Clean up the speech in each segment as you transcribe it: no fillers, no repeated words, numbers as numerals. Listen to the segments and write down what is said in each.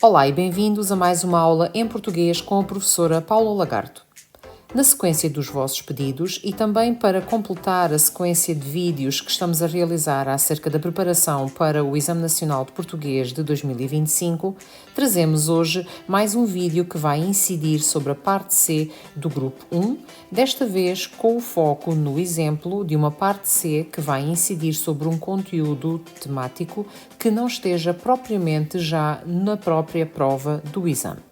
Olá e bem-vindos a mais uma aula em português com a professora Paula Lagarto. Na sequência dos vossos pedidos e também para completar a sequência de vídeos que estamos a realizar acerca da preparação para o Exame Nacional de Português de 2025, trazemos hoje mais um vídeo que vai incidir sobre a parte C do Grupo 1, desta vez com o foco no exemplo de uma parte C que vai incidir sobre um conteúdo temático que não esteja propriamente já na própria prova do exame.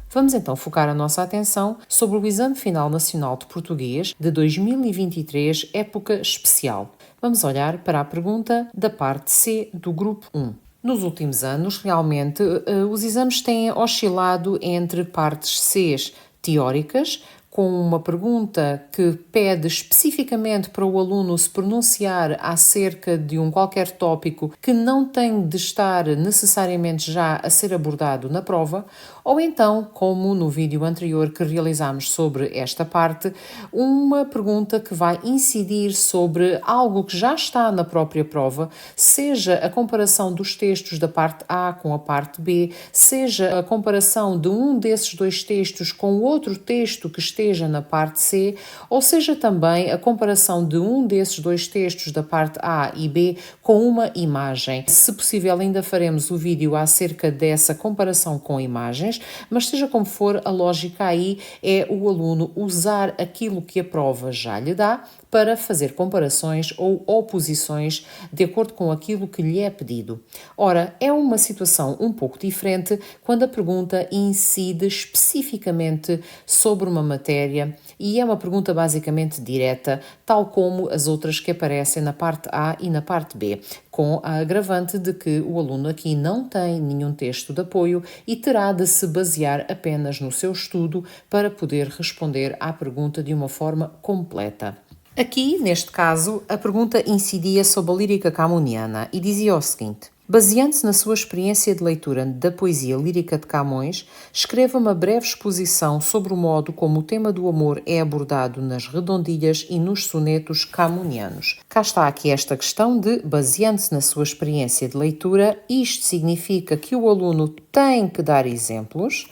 Vamos então focar a nossa atenção sobre o Exame Final Nacional de Português de 2023, época especial. Vamos olhar para a pergunta da parte C do Grupo 1. Nos últimos anos, realmente, os exames têm oscilado entre partes C teóricas, com uma pergunta que pede especificamente para o aluno se pronunciar acerca de um qualquer tópico que não tem de estar necessariamente já a ser abordado na prova, ou então, como no vídeo anterior que realizámos sobre esta parte, uma pergunta que vai incidir sobre algo que já está na própria prova, seja a comparação dos textos da parte A com a parte B, seja a comparação de um desses dois textos com outro texto que esteja na parte C, ou seja também a comparação de um desses dois textos da parte A e B com uma imagem. Se possível, ainda faremos o vídeo acerca dessa comparação com imagens, mas seja como for, a lógica aí é o aluno usar aquilo que a prova já lhe dá para fazer comparações ou oposições de acordo com aquilo que lhe é pedido. Ora, é uma situação um pouco diferente quando a pergunta incide especificamente sobre uma matéria e é uma pergunta basicamente direta, tal como as outras que aparecem na parte A e na parte B, com a agravante de que o aluno aqui não tem nenhum texto de apoio e terá de se basear apenas no seu estudo para poder responder à pergunta de uma forma completa. Aqui, neste caso, a pergunta incidia sobre a lírica camuniana e dizia o seguinte: baseando-se na sua experiência de leitura da poesia lírica de Camões, escreva uma breve exposição sobre o modo como o tema do amor é abordado nas redondilhas e nos sonetos camunianos. Cá está aqui esta questão de baseando-se na sua experiência de leitura, isto significa que o aluno tem que dar exemplos.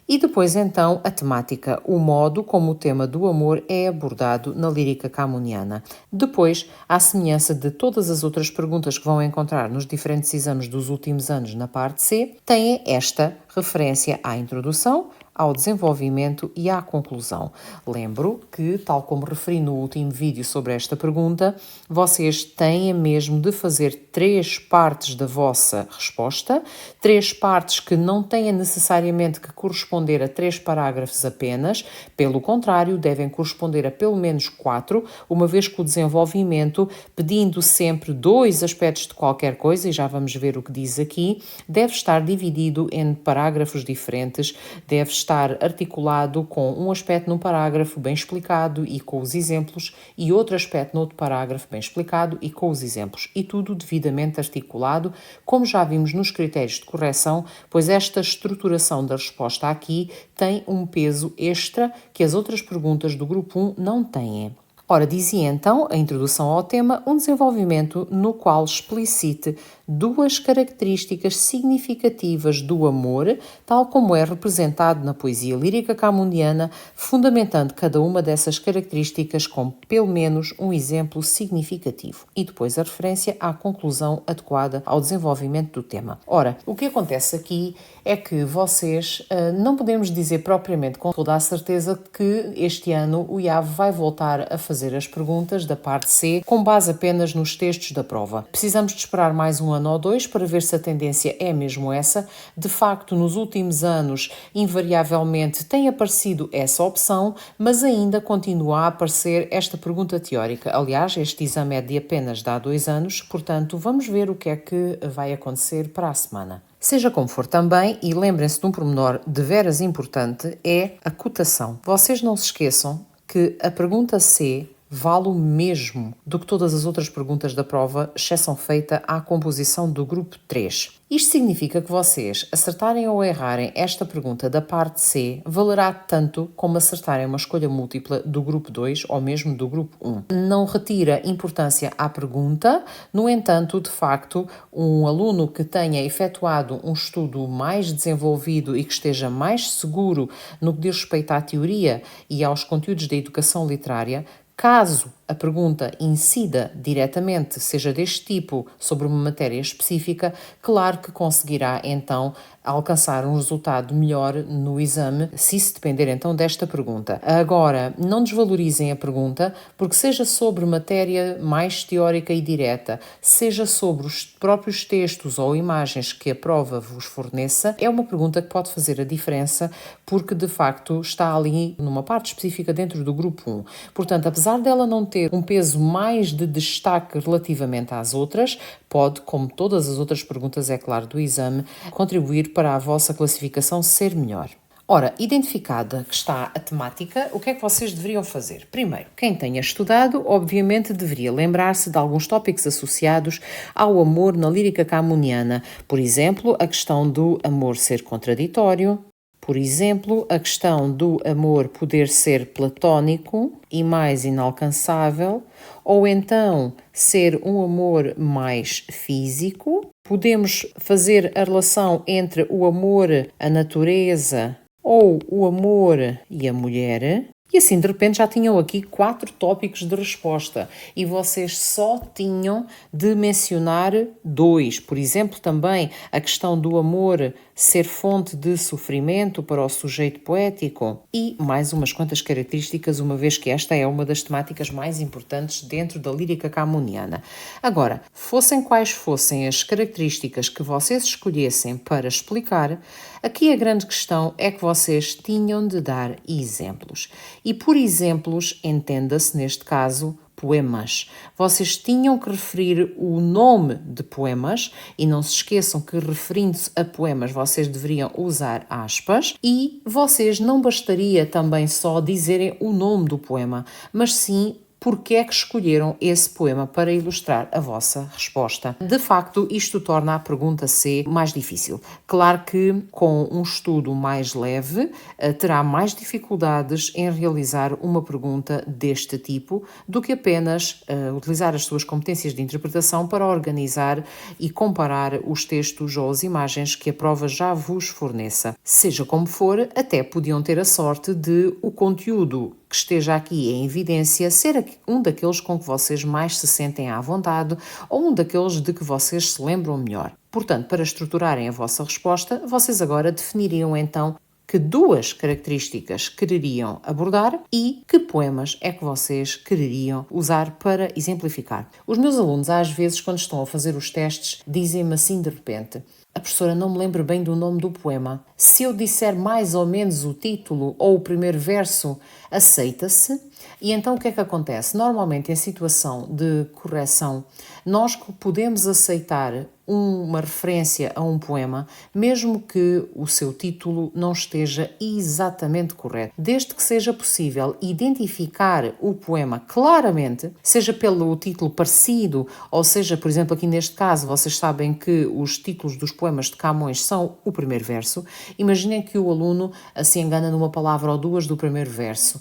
E depois, então, a temática, o modo como o tema do amor é abordado na lírica camuniana. Depois, à semelhança de todas as outras perguntas que vão encontrar nos diferentes exames dos últimos anos na parte C, tem esta referência à introdução, ao desenvolvimento e à conclusão. Lembro que, tal como referi no último vídeo sobre esta pergunta, vocês têm mesmo de fazer 3 partes da vossa resposta, 3 partes que não têm necessariamente que corresponder a 3 parágrafos apenas, pelo contrário, devem corresponder a pelo menos 4, uma vez que o desenvolvimento, pedindo sempre 2 aspectos de qualquer coisa, e já vamos ver o que diz aqui, deve estar dividido em parágrafos diferentes, deve estar articulado com um aspecto num parágrafo bem explicado e com os exemplos e outro aspecto noutro parágrafo bem explicado e com os exemplos. E tudo devidamente articulado, como já vimos nos critérios de correção, pois esta estruturação da resposta aqui tem um peso extra que as outras perguntas do grupo 1 não têm. Ora, dizia então a introdução ao tema um desenvolvimento no qual explicite 2 características significativas do amor, tal como é representado na poesia lírica camuniana, fundamentando cada uma dessas características com pelo menos um exemplo significativo. E depois a referência à conclusão adequada ao desenvolvimento do tema. Ora, o que acontece aqui é que vocês não podemos dizer propriamente com toda a certeza que este ano o IAV vai voltar a fazer as perguntas da parte C com base apenas nos textos da prova. Precisamos de esperar mais um ano ou 2 para ver se a tendência é mesmo essa. De facto, nos últimos anos, invariavelmente tem aparecido essa opção, mas ainda continua a aparecer esta pergunta teórica. Aliás, este exame é de apenas de há 2 anos, portanto, vamos ver o que é que vai acontecer para a semana. Seja como for também, e lembrem-se de um pormenor de veras importante, é a cotação. Vocês não se esqueçam que a pergunta C vale o mesmo do que todas as outras perguntas da prova, exceção feita à composição do grupo 3. Isto significa que vocês acertarem ou errarem esta pergunta da parte C valerá tanto como acertarem uma escolha múltipla do grupo 2 ou mesmo do grupo 1. Não retira importância à pergunta, no entanto, de facto, um aluno que tenha efetuado um estudo mais desenvolvido e que esteja mais seguro no que diz respeito à teoria e aos conteúdos da educação literária, caso a pergunta incida diretamente, seja deste tipo, sobre uma matéria específica, claro que conseguirá então alcançar um resultado melhor no exame, se isso depender então desta pergunta. Agora, não desvalorizem a pergunta, porque seja sobre matéria mais teórica e direta, seja sobre os próprios textos ou imagens que a prova vos forneça, é uma pergunta que pode fazer a diferença, porque de facto está ali numa parte específica dentro do grupo 1. Portanto, apesar dela não ter um peso mais de destaque relativamente às outras, pode, como todas as outras perguntas, é claro, do exame, contribuir para a vossa classificação ser melhor. Ora, identificada que está a temática, o que é que vocês deveriam fazer? Primeiro, quem tenha estudado, obviamente deveria lembrar-se de alguns tópicos associados ao amor na lírica camuniana. Por exemplo, a questão do amor ser contraditório. Por exemplo, a questão do amor poder ser platónico e mais inalcançável, ou então ser um amor mais físico. Podemos fazer a relação entre o amor, a natureza ou o amor e a mulher. E assim, de repente, já tinham aqui 4 tópicos de resposta e vocês só tinham de mencionar 2. Por exemplo, também a questão do amor ser fonte de sofrimento para o sujeito poético e mais umas quantas características, uma vez que esta é uma das temáticas mais importantes dentro da lírica camuniana. Agora, fossem quais fossem as características que vocês escolhessem para explicar, aqui a grande questão é que vocês tinham de dar exemplos. E por exemplos, entenda-se neste caso, poemas. Vocês tinham que referir o nome de poemas e não se esqueçam que referindo-se a poemas vocês deveriam usar aspas e vocês não bastaria também só dizerem o nome do poema, mas sim porque é que escolheram esse poema para ilustrar a vossa resposta. De facto, isto torna a pergunta C mais difícil. Claro que com um estudo mais leve terá mais dificuldades em realizar uma pergunta deste tipo do que apenas utilizar as suas competências de interpretação para organizar e comparar os textos ou as imagens que a prova já vos forneça. Seja como for, até podiam ter a sorte de o conteúdo que esteja aqui em evidência ser um daqueles com que vocês mais se sentem à vontade ou um daqueles de que vocês se lembram melhor. Portanto, para estruturarem a vossa resposta, vocês agora definiriam então que 2 características quereriam abordar e que poemas é que vocês quereriam usar para exemplificar. Os meus alunos, às vezes, quando estão a fazer os testes, dizem-me assim de repente: a professora, não me lembro bem do nome do poema. Se eu disser mais ou menos o título ou o primeiro verso, aceita-se? E então o que é que acontece? Normalmente, em situação de correção, nós podemos aceitar uma referência a um poema, mesmo que o seu título não esteja exatamente correto. Desde que seja possível identificar o poema claramente, seja pelo título parecido, ou seja, por exemplo, aqui neste caso, vocês sabem que os títulos dos poemas de Camões são o primeiro verso. Imaginem que o aluno se engana numa palavra ou 2 do primeiro verso.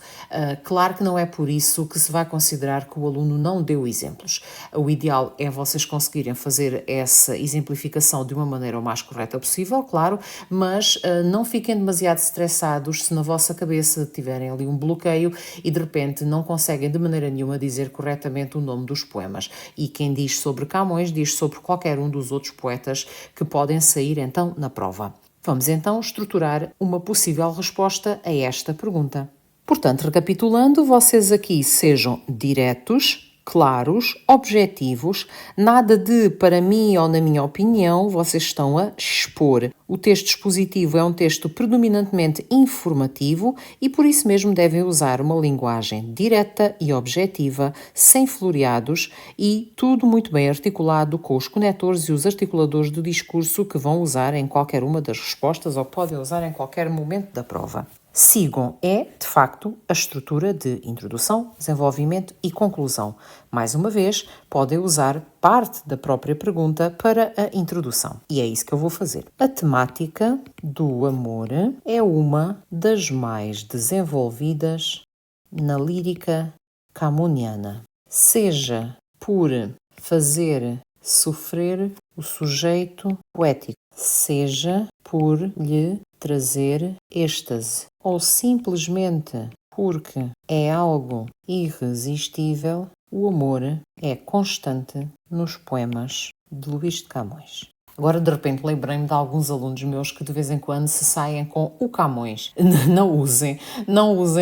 Claro que não é por isso que se vai considerar que o aluno não deu exemplos. O ideal é vocês conseguirem fazer essa exemplificação de uma maneira o mais correta possível, claro, mas não fiquem demasiado estressados se na vossa cabeça tiverem ali um bloqueio e de repente não conseguem de maneira nenhuma dizer corretamente o nome dos poemas. E quem diz sobre Camões diz sobre qualquer um dos outros poetas que podem sair então na prova. Vamos então estruturar uma possível resposta a esta pergunta. Portanto, recapitulando, vocês aqui sejam diretos, claros, objetivos, nada de para mim ou na minha opinião, vocês estão a expor. O texto expositivo é um texto predominantemente informativo e por isso mesmo devem usar uma linguagem direta e objetiva, sem floreados e tudo muito bem articulado com os conectores e os articuladores do discurso que vão usar em qualquer uma das respostas ou podem usar em qualquer momento da prova. Sigam é, de facto, a estrutura de introdução, desenvolvimento e conclusão. Mais uma vez, podem usar parte da própria pergunta para a introdução. E é isso que eu vou fazer. A temática do amor é uma das mais desenvolvidas na lírica camuniana, seja por fazer sofrer o sujeito poético, seja por lhe trazer êxtase, ou simplesmente porque é algo irresistível, o amor é constante nos poemas de Luís de Camões. Agora, de repente, lembrei-me de alguns alunos meus que de vez em quando se saem com o Camões. Não usem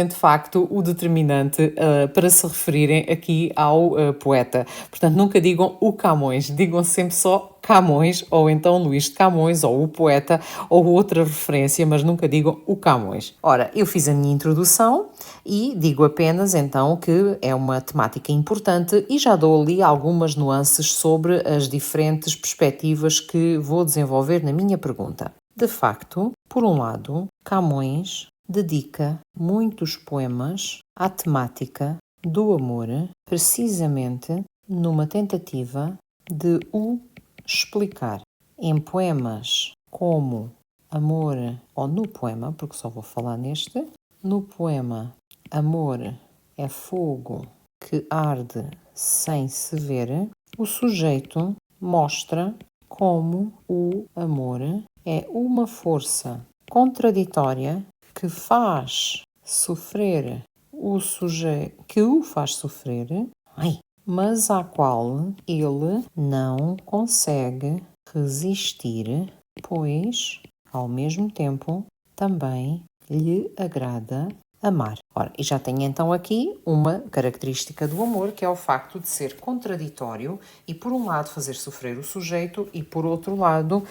de facto o determinante para se referirem aqui ao poeta. Portanto, nunca digam o Camões, digam sempre só Camões, ou então Luís de Camões, ou o poeta, ou outra referência, mas nunca digam o Camões. Ora, eu fiz a minha introdução e digo apenas então que é uma temática importante e já dou ali algumas nuances sobre as diferentes perspectivas que vou desenvolver na minha pergunta. De facto, por um lado, Camões dedica muitos poemas à temática do amor, precisamente numa tentativa de o explicar. Em poemas como Amor, ou no poema, porque só vou falar neste, no poema Amor é fogo que arde sem se ver, o sujeito mostra como o amor é uma força contraditória que faz sofrer o sujeito, que o faz sofrer, mas à qual ele não consegue resistir, pois, ao mesmo tempo, também lhe agrada amar. Ora, e já tenho então aqui uma característica do amor, que é o facto de ser contraditório e, por um lado, fazer sofrer o sujeito e, por outro lado,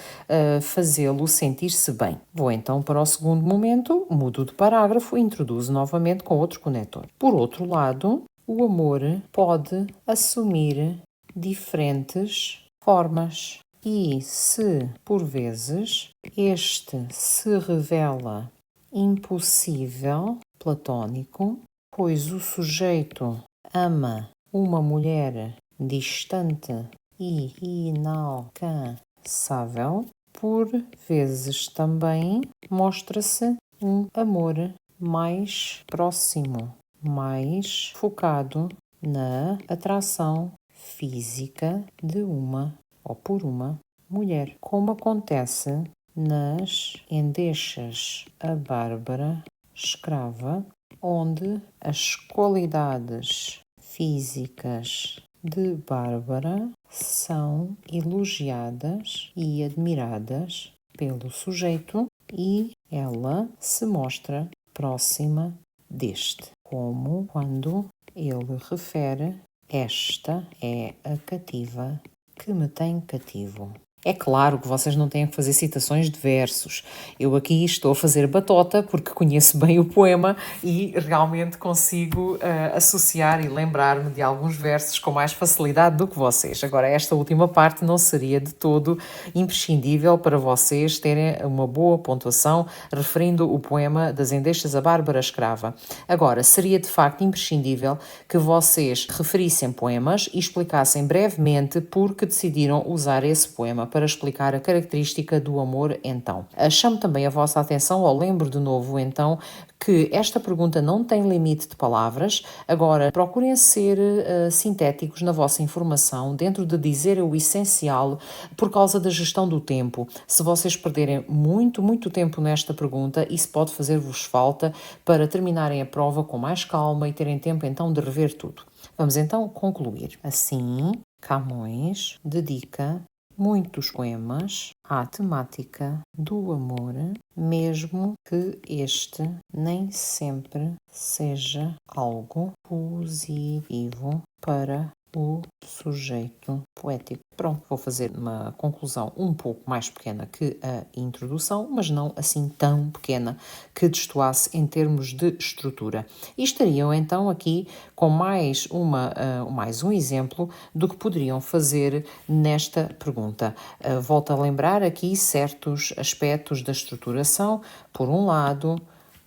fazê-lo sentir-se bem. Vou então para o segundo momento, mudo de parágrafo e introduzo novamente com outro conector. Por outro lado, o amor pode assumir diferentes formas e, se por vezes este se revela impossível, platônico, pois o sujeito ama uma mulher distante e inalcançável, por vezes também mostra-se um amor mais próximo, mais focado na atração física de uma ou por uma mulher, como acontece nas Endechas a Bárbara Escrava, onde as qualidades físicas de Bárbara são elogiadas e admiradas pelo sujeito e ela se mostra próxima deste, como quando ele refere: esta é a cativa que me tem cativo. É claro que vocês não têm que fazer citações de versos. Eu aqui estou a fazer batota porque conheço bem o poema e realmente consigo associar e lembrar-me de alguns versos com mais facilidade do que vocês. Agora, esta última parte não seria de todo imprescindível para vocês terem uma boa pontuação referindo o poema das Endechas a Bárbara Escrava. Agora, seria de facto imprescindível que vocês referissem poemas e explicassem brevemente por que decidiram usar esse poema para explicar a característica do amor então. Chamo também a vossa atenção, ou lembro de novo então, que esta pergunta não tem limite de palavras. Agora, procurem ser sintéticos na vossa informação, dentro de dizer o essencial, por causa da gestão do tempo. Se vocês perderem muito tempo nesta pergunta, isso pode fazer-vos falta para terminarem a prova com mais calma e terem tempo então de rever tudo. Vamos então concluir. Assim, Camões dedica muitos poemas à temática do amor, mesmo que este nem sempre seja algo positivo para o sujeito poético. Pronto, vou fazer uma conclusão um pouco mais pequena que a introdução, mas não assim tão pequena que destoasse em termos de estrutura. E estariam então aqui com mais um exemplo do que poderiam fazer nesta pergunta. Volto a lembrar aqui certos aspectos da estruturação. Por um lado,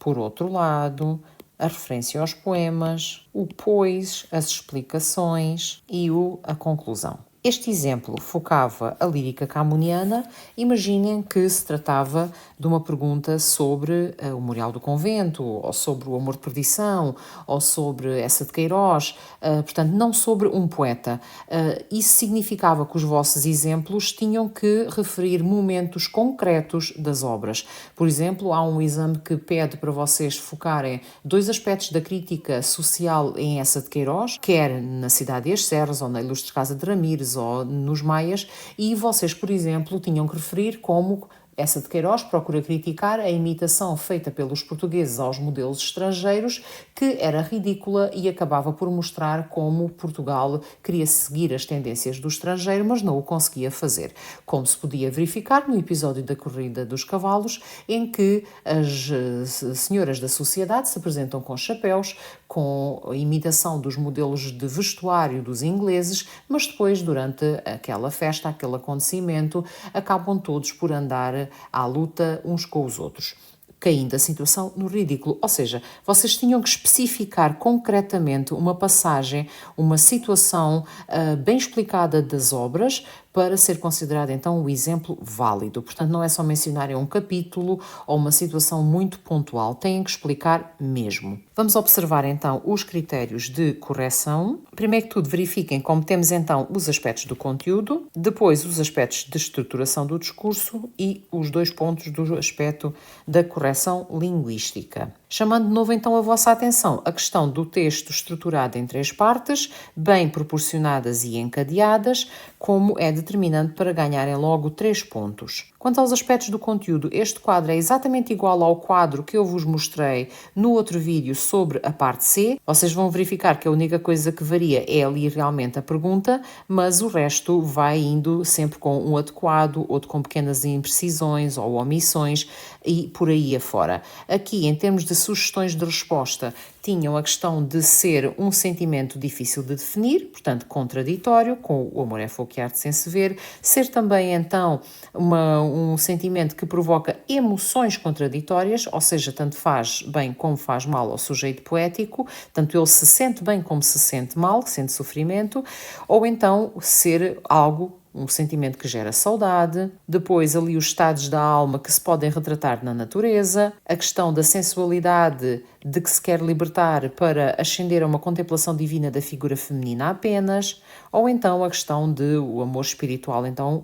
por outro lado, a referência aos poemas, o pois, as explicações e a conclusão. Este exemplo focava a lírica camoniana. Imaginem que se tratava de uma pergunta sobre o Memorial do Convento, ou sobre o Amor de Perdição, ou sobre essa de Queiroz, portanto, não sobre um poeta. Isso significava que os vossos exemplos tinham que referir momentos concretos das obras. Por exemplo, há um exame que pede para vocês focarem 2 aspectos da crítica social em essa de Queiroz, quer na Cidade e as Serras, ou na Ilustre Casa de Ramires, ou nos Maias, e vocês, por exemplo, tinham que referir como essa de Queiroz procura criticar a imitação feita pelos portugueses aos modelos estrangeiros, que era ridícula e acabava por mostrar como Portugal queria seguir as tendências do estrangeiro, mas não o conseguia fazer. Como se podia verificar no episódio da Corrida dos Cavalos, em que as senhoras da sociedade se apresentam com chapéus, com a imitação dos modelos de vestuário dos ingleses, mas depois, durante aquela festa, aquele acontecimento, acabam todos por andar à luta uns com os outros, caindo a situação no ridículo. Ou seja, vocês tinham que especificar concretamente uma passagem, uma situação bem explicada das obras, para ser considerado então o exemplo válido. Portanto, não é só mencionarem um capítulo ou uma situação muito pontual, têm que explicar mesmo. Vamos observar então os critérios de correção. Primeiro que tudo, verifiquem como temos então os aspectos do conteúdo, depois os aspectos de estruturação do discurso e os 2 pontos do aspecto da correção linguística. Chamando de novo então a vossa atenção a questão do texto estruturado em 3 partes, bem proporcionadas e encadeadas, como é determinante para ganharem logo 3 pontos. Quanto aos aspectos do conteúdo, este quadro é exatamente igual ao quadro que eu vos mostrei no outro vídeo sobre a parte C. Vocês vão verificar que a única coisa que varia é ali realmente a pergunta, mas o resto vai indo sempre com um adequado, outro com pequenas imprecisões ou omissões e por aí afora. Aqui, em termos de sugestões de resposta, tinham a questão de ser um sentimento difícil de definir, portanto contraditório, com o amor é fogo que arde sem se ver, ser também então um sentimento que provoca emoções contraditórias, ou seja, tanto faz bem como faz mal ao sujeito poético, tanto ele se sente bem como se sente mal, sente sofrimento, ou então ser algo, um sentimento que gera saudade, depois ali os estados da alma que se podem retratar na natureza, a questão da sensualidade de que se quer libertar para ascender a uma contemplação divina da figura feminina apenas, ou então a questão de o amor espiritual, então,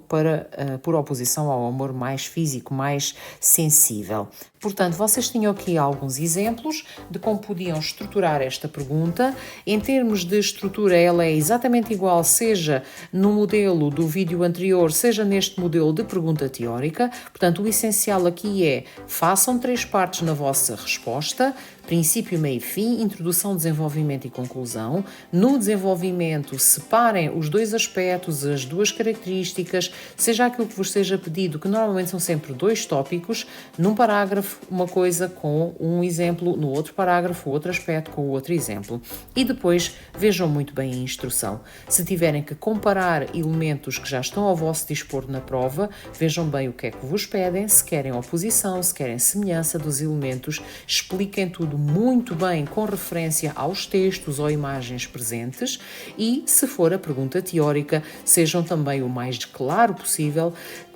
por oposição ao amor mais físico, mais sensível. Portanto, vocês tinham aqui alguns exemplos de como podiam estruturar esta pergunta. Em termos de estrutura, ela é exatamente igual, seja no modelo do vídeo anterior, seja neste modelo de pergunta teórica. Portanto, o essencial aqui é façam 3 partes na vossa resposta, princípio, meio e fim, introdução, desenvolvimento e conclusão. No desenvolvimento, separem os 2 aspectos, as 2 características, seja aquilo que vos seja pedido, que normalmente são sempre 2 tópicos, num parágrafo uma coisa com um exemplo, no outro parágrafo outro aspecto com o outro exemplo. E depois vejam muito bem a instrução. Se tiverem que comparar elementos que já estão ao vosso dispor na prova, vejam bem o que é que vos pedem, se querem oposição, se querem semelhança dos elementos, expliquem tudo muito bem com referência aos textos ou imagens presentes e, se for a pergunta teórica, sejam também o mais claro possível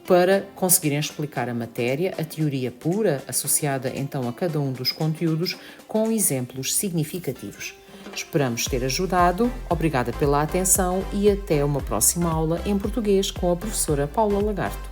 para conseguirem explicar a matéria, a teoria pura, associada então a cada um dos conteúdos, com exemplos significativos. Esperamos ter ajudado, obrigada pela atenção e até uma próxima aula em português com a professora Paula Lagarto.